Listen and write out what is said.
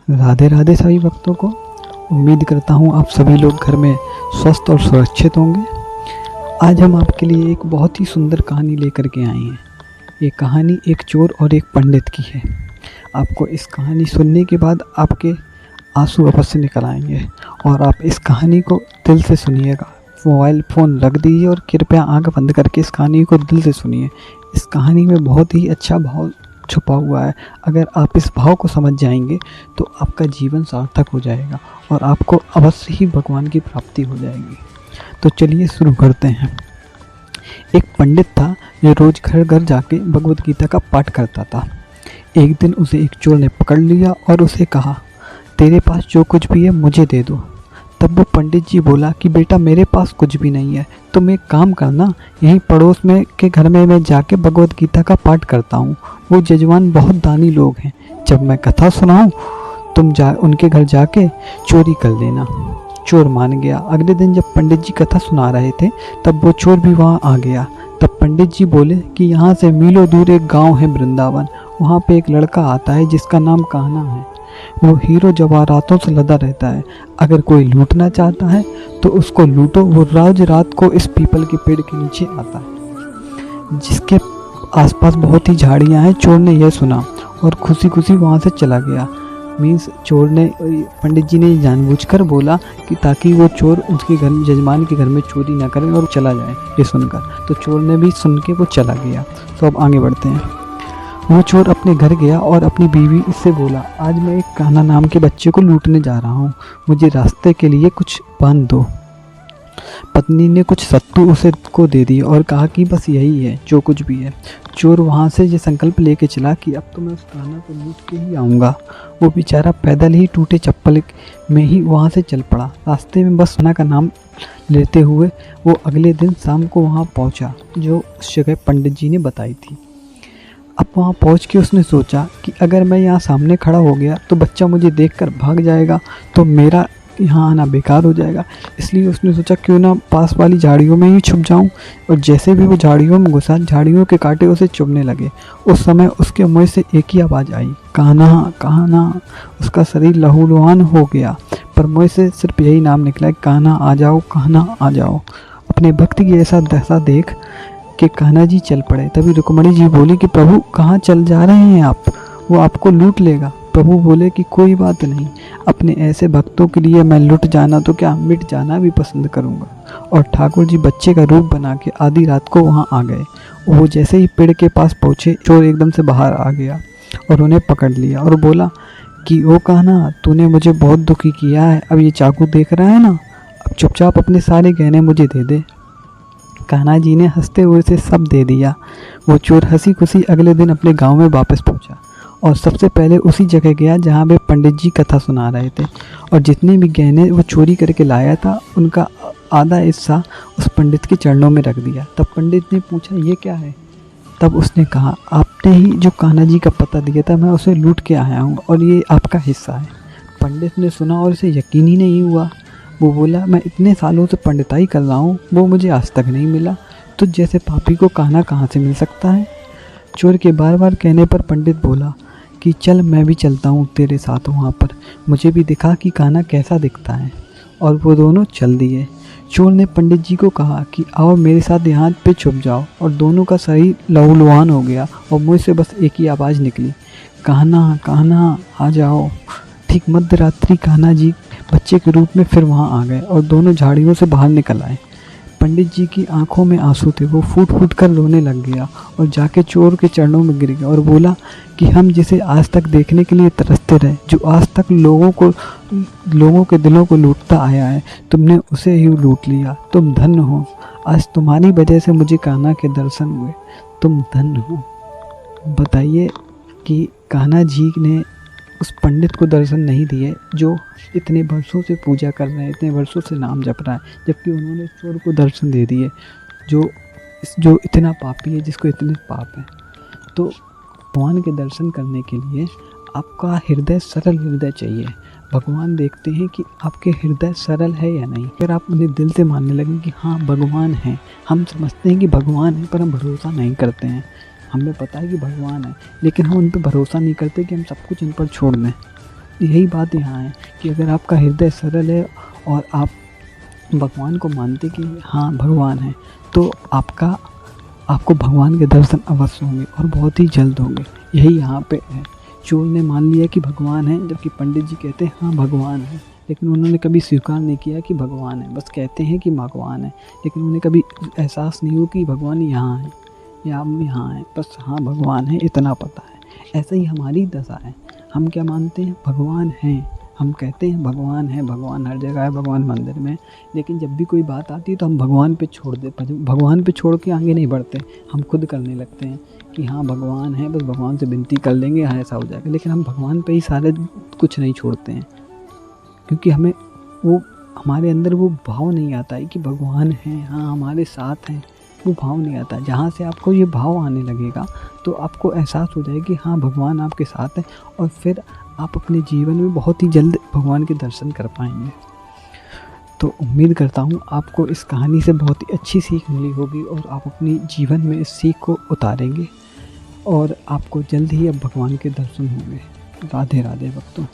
राधे राधे सभी भक्तों को। उम्मीद करता हूँ आप सभी लोग घर में स्वस्थ और सुरक्षित होंगे। आज हम आपके लिए एक बहुत ही सुंदर कहानी लेकर के आए हैं। ये कहानी एक चोर और एक पंडित की है। आपको इस कहानी सुनने के बाद आपके आंसू अवश्य निकल आएंगे और आप इस कहानी को दिल से सुनिएगा। मोबाइल फ़ोन रख दीजिए और कृपया आंख बंद करके इस कहानी को दिल से सुनिए। इस कहानी में बहुत ही अच्छा भाव छुपा हुआ है। अगर आप इस भाव को समझ जाएंगे तो आपका जीवन सार्थक हो जाएगा और आपको अवश्य ही भगवान की प्राप्ति हो जाएगी। तो चलिए शुरू करते हैं। एक पंडित था जो रोज़ घर घर जाके भगवत गीता का पाठ करता था। एक दिन उसे एक चोर ने पकड़ लिया और उसे कहा, तेरे पास जो कुछ भी है मुझे दे दो। तब वो पंडित जी बोला कि बेटा मेरे पास कुछ भी नहीं है, तुम एक काम करना, यहीं पड़ोस में के घर में मैं जाके भगवत गीता का पाठ करता हूँ। वो जजमान बहुत दानी लोग हैं, जब मैं कथा सुनाऊँ तुम उनके घर जाके चोरी कर लेना। चोर मान गया। अगले दिन जब पंडित जी कथा सुना रहे थे तब वो चोर भी वहाँ आ गया। तब पंडित जी बोले कि यहाँ से मीलों दूर एक गाँव है वृंदावन, वहाँ पे एक लड़का आता है जिसका नाम कान्हा है। वो हीरो जवाहरातों से लदा रहता है। अगर कोई लूटना चाहता है तो उसको लूटो। वो रोज रात को इस पीपल के पेड़ के नीचे आता है जिसके आसपास बहुत ही झाड़ियाँ हैं। चोर ने यह सुना और खुशी खुशी वहाँ से चला गया। मीन्स चोर ने, पंडित जी ने जानबूझकर बोला कि ताकि वो चोर उसके घर, जजमान के घर में चोरी ना करे और चला जाए। ये सुनकर तो चोर ने भी सुन के वो चला गया। तो अब आगे बढ़ते हैं। वो चोर अपने घर गया और अपनी बीवी से बोला, आज मैं एक कान्हा नाम के बच्चे को लूटने जा रहा हूँ, मुझे रास्ते के लिए कुछ बांध दो। पत्नी ने कुछ सत्तू उसे को दे दी और कहा कि बस यही है जो कुछ भी है। चोर वहाँ से ये संकल्प लेके चला कि अब तो मैं उस कान्हा को लूट के ही आऊँगा। वो बेचारा पैदल ही टूटे चप्पल में ही वहाँ से चल पड़ा। रास्ते में बस कान्हा का नाम लेते हुए वो अगले दिन शाम को वहाँ पहुँचा जो उस जगह पंडित जी ने बताई थी। अब वहाँ पहुँच के उसने सोचा कि अगर मैं यहाँ सामने खड़ा हो गया तो बच्चा मुझे देखकर भाग जाएगा, तो मेरा यहाँ आना बेकार हो जाएगा। इसलिए उसने सोचा क्यों ना पास वाली झाड़ियों में ही छुप जाऊँ। और जैसे भी वो झाड़ियों में घुसा, झाड़ियों के कांटे उसे चुभने लगे। उस समय उसके मुँह से एक ही आवाज़ आई, कान्हा कान्हा। उसका शरीर लहूलुहान हो गया, पर मुँह से सिर्फ यही नाम निकला, कान्हा आ जाओ, कान्हा आ जाओ। अपने भक्त की ऐसा दशा देख कि कान्हा जी चल पड़े। तभी रुक्मणी जी बोली कि प्रभु कहाँ चल जा रहे हैं आप, वो आपको लूट लेगा। प्रभु बोले कि कोई बात नहीं, अपने ऐसे भक्तों के लिए मैं लुट जाना तो क्या मिट जाना भी पसंद करूँगा। और ठाकुर जी बच्चे का रूप बना के आधी रात को वहाँ आ गए। वो जैसे ही पेड़ के पास पहुँचे, चोर एकदम से बाहर आ गया और उन्हें पकड़ लिया और बोला कि ओ कान्हा, तूने मुझे बहुत दुखी किया है, अब ये चाकू देख रहा है ना, अब चुपचाप अपने सारे गहने मुझे दे दे। कान्हा जी ने हंसते हुए उसे सब दे दिया। वो चोर हंसी खुशी अगले दिन अपने गांव में वापस पहुंचा और सबसे पहले उसी जगह गया जहां पे पंडित जी कथा सुना रहे थे। और जितने भी गहने वो चोरी करके लाया था उनका आधा हिस्सा उस पंडित के चरणों में रख दिया। तब पंडित ने पूछा, ये क्या है? तब उसने कहा, आपने ही जो कान्हा जी का पता दिया था, मैं उसे लूट के आया हूँ और ये आपका हिस्सा है। पंडित ने सुना और उसे यकीन ही नहीं हुआ। वो बोला, मैं इतने सालों से पंडिताई कर रहा हूँ, वो मुझे आज तक नहीं मिला, तो जैसे पापी को कान्हा कहाँ से मिल सकता है? चोर के बार बार कहने पर पंडित बोला कि चल मैं भी चलता हूँ तेरे साथ वहाँ पर, मुझे भी दिखा कि कान्हा कैसा दिखता है। और वो दोनों चल दिए। चोर ने पंडित जी को कहा कि आओ मेरे साथ यहाँ पे छुप जाओ। और दोनों का शरीर लहूलुहान हो गया और मुँह से बस एक ही आवाज़ निकली, कान्हा कान्हा आ जाओ। ठीक मध्य रात्रि कान्हा जी बच्चे के रूप में फिर वहाँ आ गए और दोनों झाड़ियों से बाहर निकल आए। पंडित जी की आंखों में आंसू थे, वो फूट फूट कर रोने लग गया और जाके चोर के चरणों में गिर गया और बोला कि हम जिसे आज तक देखने के लिए तरसते रहे, जो आज तक लोगों के दिलों को लूटता आया है, तुमने उसे ही लूट लिया। तुम धन्य हो, आज तुम्हारी वजह से मुझे कान्हा के दर्शन हुए, तुम धन्य हो। बताइए कि कान्हा जी ने उस पंडित को दर्शन नहीं दिए जो इतने वर्षों से पूजा कर रहे हैं, इतने वर्षों से नाम जप रहा है, जबकि उन्होंने चोर को दर्शन दे दिए जो इतना पापी है, जिसको इतने पाप हैं। तो भगवान के दर्शन करने के लिए आपका हृदय सरल हृदय चाहिए। भगवान देखते हैं कि आपके हृदय सरल है या नहीं। अगर आप उन्हें दिल से मानने लगें कि हाँ भगवान है, हम समझते हैं कि भगवान है पर हम भरोसा नहीं करते हैं। हमें पता है कि भगवान है लेकिन हम उन पर भरोसा नहीं करते कि हम सब कुछ इन पर छोड़ दें। यही बात यहाँ है कि अगर आपका हृदय सरल है और आप भगवान को मानते कि हाँ भगवान है, तो आपको भगवान के दर्शन अवश्य होंगे और बहुत ही जल्द होंगे। यही यहाँ पे है। चोर ने मान लिया कि भगवान है, जबकि पंडित जी कहते हैं हाँ भगवान है, लेकिन उन्होंने कभी स्वीकार नहीं किया कि भगवान है। बस कहते हैं कि भगवान है, लेकिन उन्हें कभी एहसास नहीं हुआ कि भगवान यहाँ है या हम यहाँ हैं। बस हाँ भगवान है इतना पता है। ऐसा ही हमारी दशा है। हम क्या मानते हैं? भगवान हैं। हम कहते हैं भगवान है, भगवान हर जगह है, भगवान मंदिर में है, लेकिन जब भी कोई बात आती है तो हम भगवान पे छोड़ भगवान पे छोड़ के आगे नहीं बढ़ते। हम खुद करने लगते हैं कि हाँ भगवान है, बस भगवान से विनती कर लेंगे, हाँ ऐसा हो जाएगा। लेकिन हम भगवान पे ही सारे कुछ नहीं छोड़ते हैं, क्योंकि हमें वो हमारे अंदर वो भाव नहीं आता है कि भगवान है, हाँ हमारे साथ हैं। वो भाव नहीं आता। जहाँ से आपको ये भाव आने लगेगा तो आपको एहसास हो जाएगा कि हाँ भगवान आपके साथ है, और फिर आप अपने जीवन में बहुत ही जल्द भगवान के दर्शन कर पाएंगे। तो उम्मीद करता हूँ आपको इस कहानी से बहुत ही अच्छी सीख मिली होगी और आप अपनी जीवन में इस सीख को उतारेंगे और आपको जल्द ही अब भगवान के दर्शन होंगे। राधे राधे भक्तों।